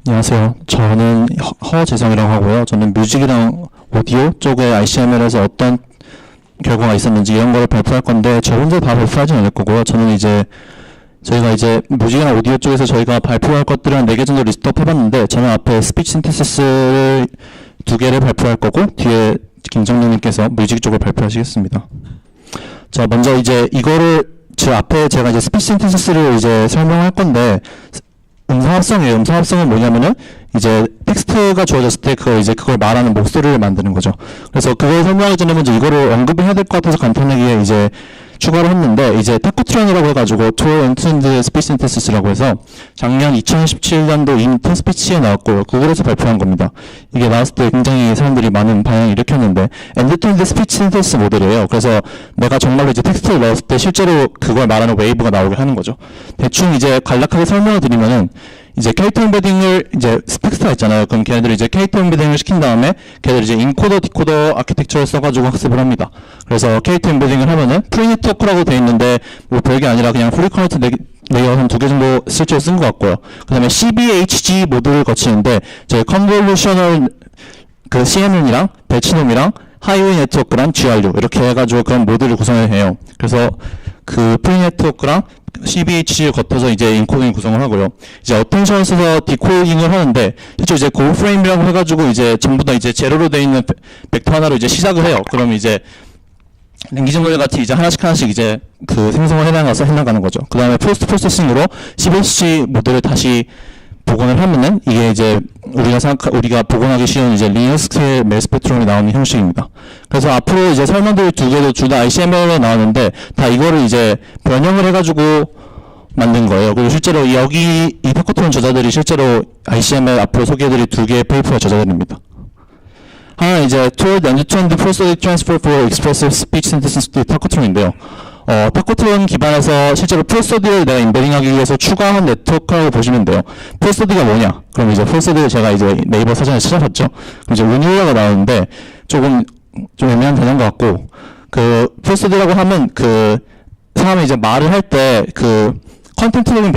안녕하세요. 저는 허재성이라고 하고요. 저는 뮤직이랑 오디오 쪽에 ICML에서 어떤 결과가 있었는지 이런 거를 발표할 건데 저 혼자 다 발표하지는 않을 거고요. 저희가 이제 뮤직이랑 오디오 쪽에서 저희가 발표할 것들을 한 4개 정도 리스트업 해봤는데 저는 앞에 스피치 신테시스 2개를 발표할 거고 뒤에 김정민님께서 뮤직 쪽을 발표하시겠습니다. 자, 먼저 이제 이거를 제가 이제 스피치 신테시스를 이제 설명할 건데 음성합성이에요. 음성합성은 뭐냐면은 이제 텍스트가 주어졌을 때 그걸 말하는 목소리를 만드는 거죠. 그래서 그걸 설명하기 전에 먼저 이거를 언급을 해야 될 것 같아서 간단하게 이제 추가를 했는데 이제 타코트론이라고 해가지고 토어 엔트랜드 스피치 신테시스라고 해서 작년 2017년도 인턴 스피치에 나왔고 구글에서 발표한 겁니다. 이게 나왔을 때 굉장히 사람들이 많은 반향을 일으켰는데 엔드투엔드 스피치 신테시스 모델이에요. 그래서 내가 정말로 이제 텍스트를 넣었을 때 실제로 그걸 말하는 웨이브가 나오게 하는 거죠. 대충 이제 간략하게 설명을 드리면은 이제 캐릭터 인베딩을 이제 텍스트가 있잖아요. 그럼 걔네들이 이제 캐릭터 인베딩을 시킨 다음에 걔네들이 이제 인코더 디코더 아키텍처를 써가지고 학습을 합니다. 그래서 캐릭터 인베딩을 하면은 프리네트워크라고 돼 있는데 뭐 별게 아니라 그냥 프리커넥트 레이어 한 2개 정도 실제로 쓴 것 같고요. 그 다음에 CBHG 모드를 거치는데 저희 컨볼루셔널 그 CNN이랑 배치놈이랑 하이웨이 네트워크랑 GRU 이렇게 해가지고 그런 모드를 구성을 해요. 그래서 그 프리네트워크랑 CBH를 거쳐서 이제 인코딩 구성을 하고요. 이제 어텐션을 써서 디코딩을 하는데 실제 이제 고프레임이라고 해가지고 이제 전부 다 이제 제로로 되어 있는 벡터 하나로 이제 시작을 해요. 그럼 이제 랭귀지 모델 같이 이제 하나씩 이제 그 생성을 해나가는 거죠. 그 다음에 포스트 프로세싱으로 CBHC 모델을 다시 복원을 하면은 이게 이제 우리가 복원하기 쉬운 이제 리니어 스케일 메일 스펙트럼이 나오는 형식입니다. 그래서 앞으로 이제 설명드릴 2개도 둘 다 ICML에 나왔는데 다 이거를 이제 변형을 해가지고 만든 거예요. 그리고 실제로 이 타코트론 저자들이 실제로 ICML 앞으로 소개해드릴 2개의 페이퍼의 저자들입니다. 하나는 이제 Toward End-to-End Prosodic Transfer for Expressive Speech Synthesis 타코트론인데요. 타코트론 기반에서 실제로 프로소디를 내가 인베딩하기 위해서 추가한 네트워크라고 보시면 돼요. 프로소디가 뭐냐? 그럼 이제 프로소디를 제가 이제 네이버 사전에 찾아봤죠. 그럼 이제 운율러가 나오는데 좀 애매한 단어인 것 같고, 그 프로소디라고 하면 그 사람이 이제 말을 할 때 그 컨텐츠적인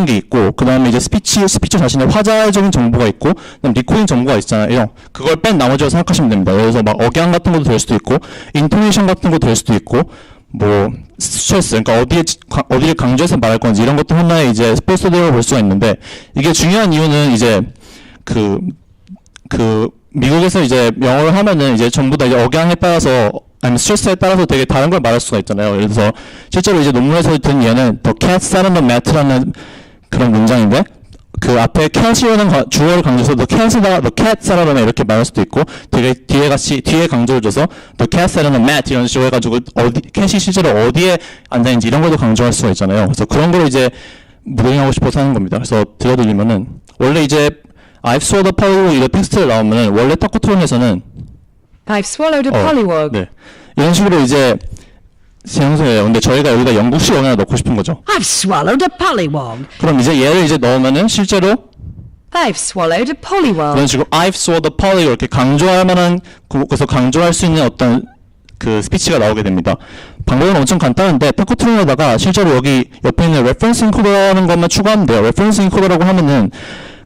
게 있고, 그 다음에 이제 스피처 자신의 화자적인 정보가 있고, 그다음 리코딩 정보가 있잖아요. 그걸 뺀 나머지로 생각하시면 됩니다. 그래서 막 억양 같은 것도 될 수도 있고, 인토네이션 같은 것도 될 수도 있고, 뭐 스트레스, 그러니까 어디를 강조해서 말할 건지 이런 것도 하나의 이제 스포츠들로 볼 수가 있는데 이게 중요한 이유는 이제 그 미국에서 이제 영어를 하면은 이제 전부 다 이제 억양에 따라서 아니면 스트레스에 따라서 되게 다른 걸 말할 수가 있잖아요. 그래서 실제로 이제 논문에서 든 얘는 The cat sat on the mat라는 그런 문장인데 그 앞에 cat이라는 주어를 강조해서 the cat sat on 이렇게 말할 수도 있고 뒤에 강조를 줘서 the cat sat on the mat 이런 식으로 해가지고 cat이 실제로 어디에 앉아있는지 이런 것도 강조할 수가 있잖아요. 그래서 그런 걸 이제 모델링하고 싶어서 하는 겁니다. 그래서 들려드리면은 원래 이제 I've swallowed a pollywog 이런 텍스트를 나오면은 원래 타코트론에서는 I've swallowed a pollywog. 네, 이런 식으로 이제 형성이에요. 근데 저희가 여기다 영국식 언어를 넣고 싶은 거죠. I've swallowed a pollywog. 그럼 이제 얘를 이제 넣으면은 실제로 I've swallowed a pollywog. 이런 식으로 I've swallowed a pollywog 이렇게 강조할 만한 그래서 강조할 수 있는 어떤 그 스피치가 나오게 됩니다. 방법은 엄청 간단한데 타코트론에다가 실제로 여기 옆에 있는 reference encoder라는 것만 추가하면 돼요. reference encoder라고 하면은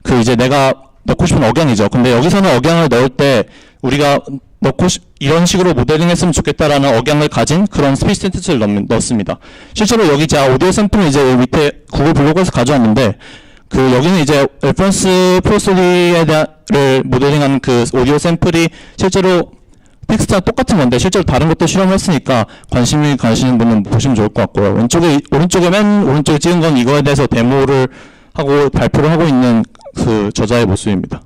그 이제 내가 넣고 싶은 억양이죠. 근데 여기서는 억양을 넣을 때 우리가 이런 식으로 모델링 했으면 좋겠다라는 억양을 가진 그런 스피치 신테시스를 넣습니다. 실제로 여기 제가 오디오 샘플은 이제 밑에 구글 블로그에서 가져왔는데 그 여기는 이제 레퍼런스 프로소디를 모델링한 그 오디오 샘플이 실제로 텍스트와 똑같은 건데 실제로 다른 것도 실험을 했으니까 관심이 가시는 분은 보시면 좋을 것 같고요. 맨 오른쪽에 찍은 건 이거에 대해서 데모를 하고 발표를 하고 있는 그 저자의 모습입니다.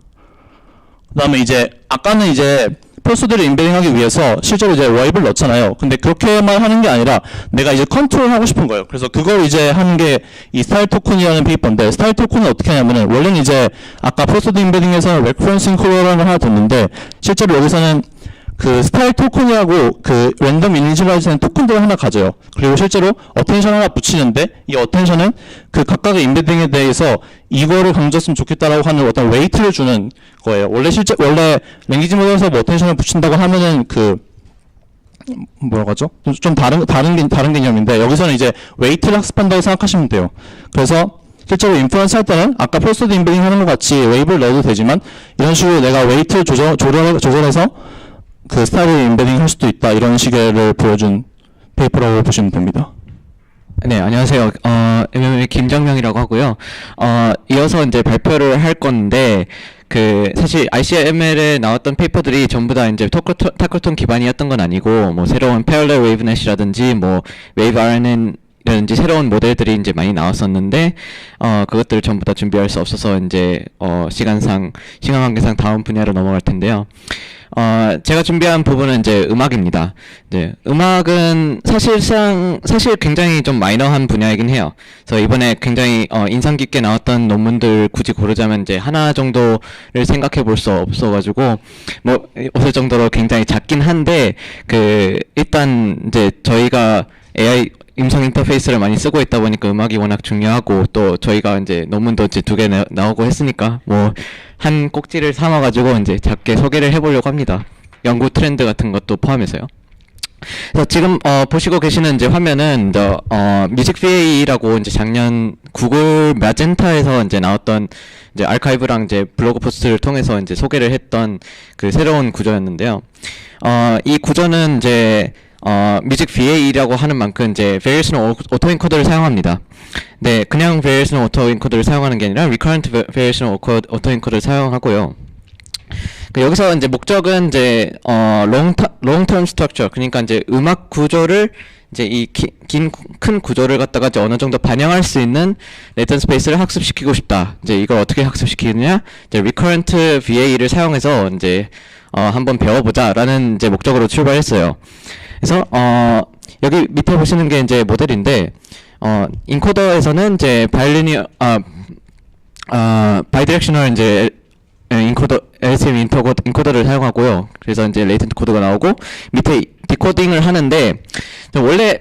그 다음에 이제 아까는 이제 프로소디를 인베딩하기 위해서 실제로 이제 웨이브를 넣잖아요. 근데 그렇게만 하는 게 아니라 내가 이제 컨트롤하고 싶은 거예요. 그래서 그걸 이제 하는 게 이 스타일 토큰이라는 페이퍼인데 스타일 토큰은 어떻게 하냐면은 원래는 이제 아까 프로소디 인베딩에서는 레퍼런스 인코더라는 걸 하나 뒀는데 실제로 여기서는 그 스타일 토큰이라고 그 랜덤 이니셜라이즈하는 토큰들을 하나 가져요. 그리고 실제로 어텐션 하나 붙이는데 이 어텐션은 그 각각의 인베딩에 대해서 이거를 강조했으면 좋겠다라고 하는 어떤 웨이트를 주는 거예요. 원래 랭귀지 모델에서 뭐 어텐션을 붙인다고 하면은 그 뭐라고 하죠? 좀 다른 개념인데 여기서는 이제 웨이트를 학습한다고 생각하시면 돼요. 그래서 실제로 인프런스 할 때는 아까 포스트 인베딩 하는 것 같이 웨이브를 넣어도 되지만 이런 식으로 내가 웨이트 조절해서 그 스타일을 인베딩 할 수도 있다. 이런 식의 보여준 페이퍼라고 보시면 됩니다. 네, 안녕하세요. MMA 김정명이라고 하고요. 이어서 이제 발표를 할 건데, 사실 ICML에 나왔던 페이퍼들이 전부 다 이제 타클톤 기반이었던 건 아니고, 뭐, 새로운 패럴렐 웨이브 넷이라든지, 뭐, 웨이브 RNN 이라든지 새로운 모델들이 이제 많이 나왔었는데, 그것들을 전부 다 준비할 수 없어서 이제, 시간 관계상 다음 분야로 넘어갈 텐데요. 제가 준비한 부분은 이제 음악입니다. 이제 음악은 사실 굉장히 좀 마이너한 분야이긴 해요. 그래서 이번에 굉장히 인상 깊게 나왔던 논문들 굳이 고르자면 이제 하나 정도를 생각해 볼 수 없어가지고 뭐 없을 정도로 굉장히 작긴 한데 일단 이제 저희가 AI 음성 인터페이스를 많이 쓰고 있다 보니까 음악이 워낙 중요하고 또 저희가 이제 논문도 이제 2개 나오고 했으니까 뭐 한 꼭지를 삼아가지고 이제 작게 소개를 해보려고 합니다. 연구 트렌드 같은 것도 포함해서요. 그래서 지금 보시고 계시는 이제 화면은 뮤직 VA라고 이제 작년 구글 마젠타에서 이제 나왔던 이제 아카이브랑 이제 블로그 포스트를 통해서 이제 소개를 했던 그 새로운 구조였는데요. 이 구조는 이제 뮤직 VA라고 하는 만큼 이제 Variational Autoencoder를 사용합니다. 네, 그냥 Variational Autoencoder를 사용하는 게 아니라 Recurrent Variational Autoencoder를 사용하고요. 여기서 이제 목적은 이제 long-term structure, 그러니까 이제 음악 구조를 이제 이 큰 구조를 갖다가 이제 어느 정도 반영할 수 있는 레이턴 스페이스를 학습시키고 싶다. 이제 이걸 어떻게 학습시키느냐? 이제 Recurrent VA를 사용해서 이제 한번 배워보자라는 이제 목적으로 출발했어요. 그래서 여기 밑에 보시는 게 이제 모델인데 인코더에서는 이제 바이디렉셔널 이제 LCM 인코더를 사용하고요. 그래서 이제 레이턴트 코드가 나오고 밑에 디코딩을 하는데 원래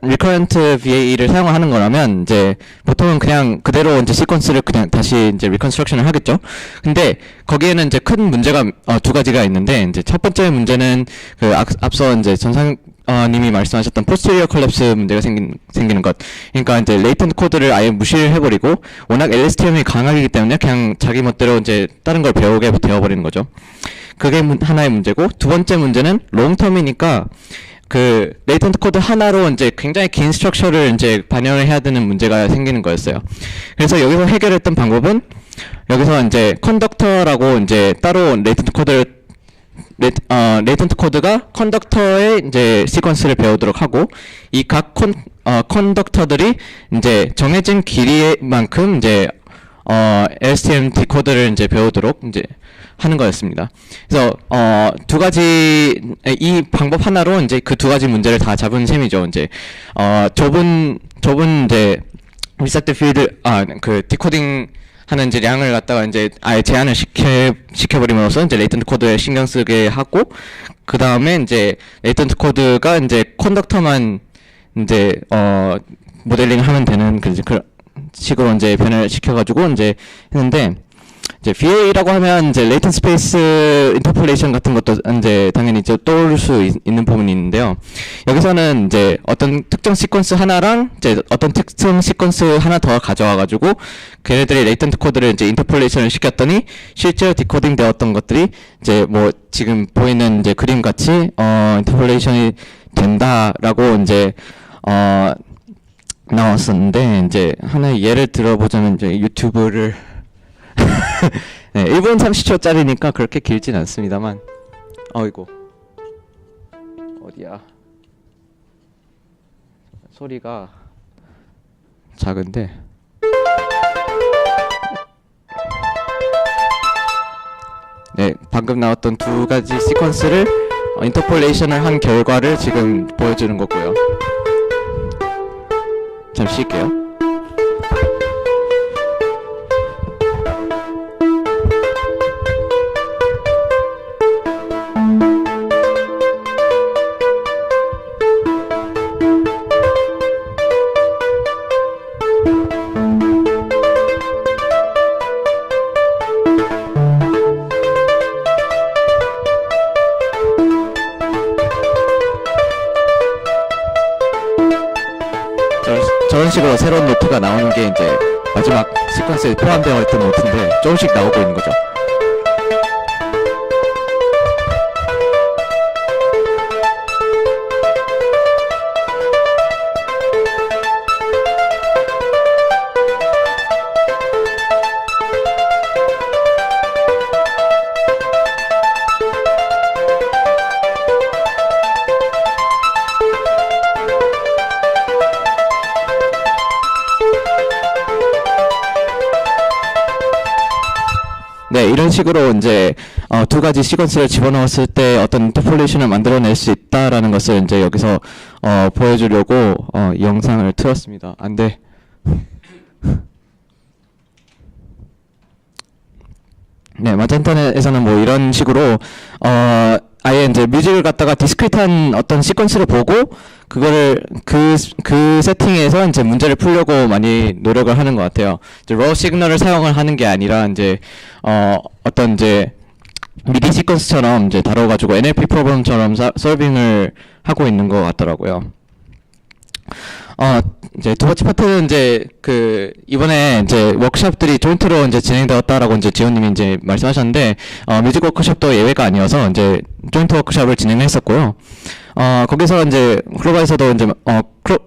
recurrent VA를 사용하는 거라면 이제 보통은 그냥 그대로 이제 시퀀스를 그냥 다시 이제 리컨스트럭션을 하겠죠. 근데 거기에는 이제 큰 문제가 두 가지가 있는데 이제 첫 번째 문제는 앞서 이제 님이 말씀하셨던 posterior collapse 문제가 생기는 것. 그러니까 이제 레이턴트 코드를 아예 무시를 해버리고 워낙 LSTM이 강하기 때문에 그냥 자기 멋대로 이제 다른 걸 배우게 되어버리는 거죠. 그게 하나의 문제고, 두 번째 문제는 롱텀이니까 레이턴트 코드 하나로 이제 굉장히 긴 스트럭처를 이제 반영을 해야 되는 문제가 생기는 거였어요. 그래서 여기서 해결했던 방법은 여기서 이제 컨덕터라고 이제 따로 레이턴트 코드가 컨덕터의 이제 시퀀스를 배우도록 하고 이 각 컨덕터들이 이제 정해진 길이만큼 이제 LSTM 디코드를 이제 배우도록 이제 하는 거였습니다. 그래서 두 가지 이 방법 하나로 이제 그 두 가지 문제를 다 잡은 셈이죠. 이제 좁은 이제 리셋 필드 디코딩 하는 이제 량을 갖다가 이제 아예 제한을 시켜버림으로써 이제 레이턴트 코드에 신경 쓰게 하고 그 다음에 이제 레이턴트 코드가 이제 컨덕터만 이제 모델링을 하면 되는 그런 식으로 이제 변화를 시켜가지고 이제 했는데 이제 VA라고 하면 이제 레이턴 스페이스 인터폴레이션 같은 것도 이제 당연히 이제 떠올 수 있는 부분이 있는데요. 여기서는 이제 어떤 특정 시퀀스 하나랑 이제 어떤 특정 시퀀스 하나 더 가져와가지고 걔네들이 레이턴트 코드를 이제 인터폴레이션을 시켰더니 실제로 디코딩 되었던 것들이 이제 뭐 지금 보이는 이제 그림 같이 인터폴레이션이 된다라고 이제 나왔었는데 이제 하나의 예를 들어보자면 이제 유튜브를 네, 1분 30초짜리니까 그렇게 길진 않습니다만 어이구 어디야 소리가 작은데 네, 방금 나왔던 두 가지 시퀀스를 인터폴레이션을 한 결과를 지금 보여주는 거고요. 잠시 쉴게요. 저런 식으로 새로운 노트가 나오는 게 이제 마지막 시퀀스에 포함되어 있던 노트인데 조금씩 나오고 있는 거죠. 네, 이런 식으로 이제 두 가지 시퀀스를 집어넣었을 때 어떤 인터폴레이션을 만들어낼 수 있다라는 것을 이제 여기서 보여주려고 이 영상을 틀었습니다. 안 돼. 네, 마젠타넷에서는 뭐 이런 식으로 아예 이제 뮤직을 갖다가 디스크리트한 어떤 시퀀스를 보고 그거를 그 세팅에서 이제 문제를 풀려고 많이 노력을 하는 것 같아요. 이제 raw 시그널을 사용을 하는 게 아니라 이제 어떤 이제 미디 시퀀스처럼 이제 다뤄가지고 NLP 프로그램처럼 솔빙을 하고 있는 것 같더라고요. 이제 두 번째 파트는 이제 이번에 이제 워크숍들이 조인트로 이제 진행되었다라고 이제 지호님이 이제 말씀하셨는데, 뮤직 워크숍도 예외가 아니어서 이제 조인트 워크숍을 진행했었고요. 거기서 이제 클로바에서도 이제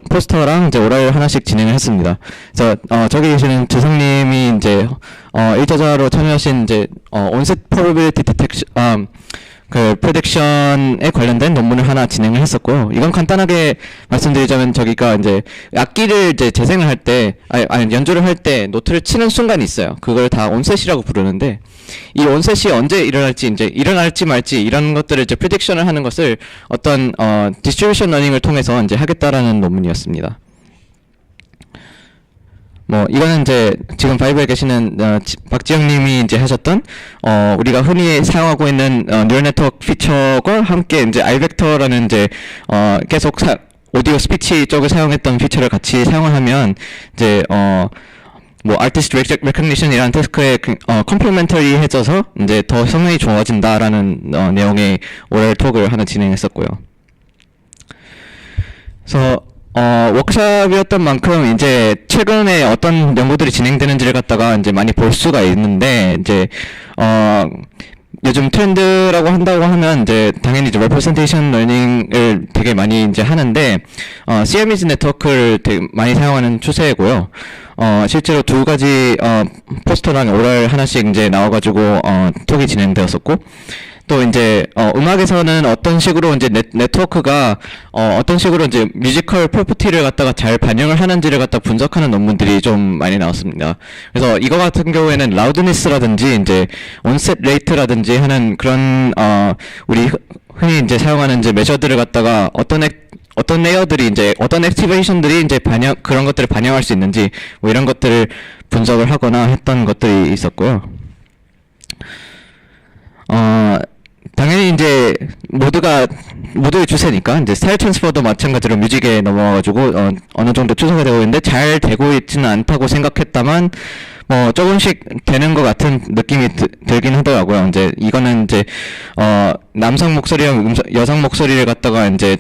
포스터랑 이제 오랄 하나씩 진행을 했습니다. 그래서 저기 계시는 주성님이 이제 1저자로 참여하신 이제 onset probability detection 프레딕션에 관련된 논문을 하나 진행을 했었고요. 이건 간단하게 말씀드리자면 저기가 이제 악기를 이제 재생을 할 때, 아니 연주를 할 때 노트를 치는 순간이 있어요. 그걸 다 온셋이라고 부르는데, 이 온셋이 언제 일어날지 이제 일어날지 말지 이런 것들을 이제 프레딕션을 하는 것을 어떤 디스트리뷰션 러닝을 통해서 이제 하겠다라는 논문이었습니다. 뭐 이거는 이제 지금 바이브에 계시는 박지영님이 이제 하셨던 우리가 흔히 사용하고 있는 뉴럴 네트워크 피처과 함께 이제 아이벡터라는 이제 계속 오디오 스피치 쪽을 사용했던 피처를 같이 사용을 하면 이제 뭐 아티스트 레커니션이라는 태스크에 컴플리멘터리해져서 이제 더 성능이 좋아진다라는 내용의 오랄 톡을 하나 진행했었고요. 그래서 워크숍이었던 만큼 이제 최근에 어떤 연구들이 진행되는지를 갖다가 이제 많이 볼 수가 있는데, 이제 요즘 트렌드라고 한다고 하면 이제 당연히 이제 representation learning을 되게 많이 이제 하는데, CMIS 네트워크를 되게 많이 사용하는 추세고요. 실제로 두 가지 포스터랑 오랄 하나씩 이제 나와가지고 톡이 진행되었었고, 또 이제 음악에서는 어떤 식으로 이제 네트워크가 어떤 식으로 이제 뮤지컬 프로퍼티를 갖다가 잘 반영을 하는지를 갖다 분석하는 논문들이 좀 많이 나왔습니다. 그래서 이거 같은 경우에는 라우드니스라든지 이제 온셋 레이트라든지 하는 그런 우리 흔히 이제 사용하는 이제 메저들을 갖다가 어떤 레이어들이 이제 어떤 액티베이션들이 이제 그런 것들을 반영할 수 있는지 뭐 이런 것들을 분석을 하거나 했던 것들이 있었고요. 당연히 이제 모두의 추세니까 이제 스타일 트랜스퍼도 마찬가지로 뮤직에 넘어와가지고 어느 정도 추세가 되고 있는데 잘 되고 있지는 않다고 생각했다만 뭐 조금씩 되는 것 같은 느낌이 들긴 하더라고요. 이제 이거는 이제 남성 목소리랑 여성 목소리를 갖다가 이제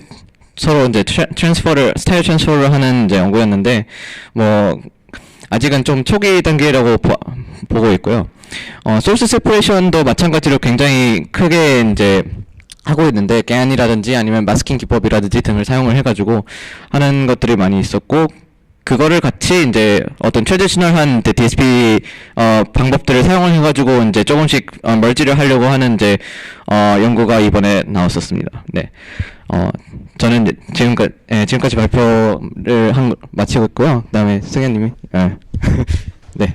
서로 이제 스타일 트랜스퍼를 하는 이제 연구였는데 뭐 아직은 좀 초기 단계라고 보고 있고요. 소스 세퍼레이션도 마찬가지로 굉장히 크게 이제 하고 있는데, GAN이라든지 아니면 마스킹 기법이라든지 등을 사용을 해가지고 하는 것들이 많이 있었고, 그거를 같이 이제 어떤 트래디셔널한 DSP 방법들을 사용을 해가지고 이제 조금씩 멀지를 하려고 하는 이제 연구가 이번에 나왔었습니다. 네. 저는 지금까지 발표를 마치고 있고요. 그다음에 승현님이 네.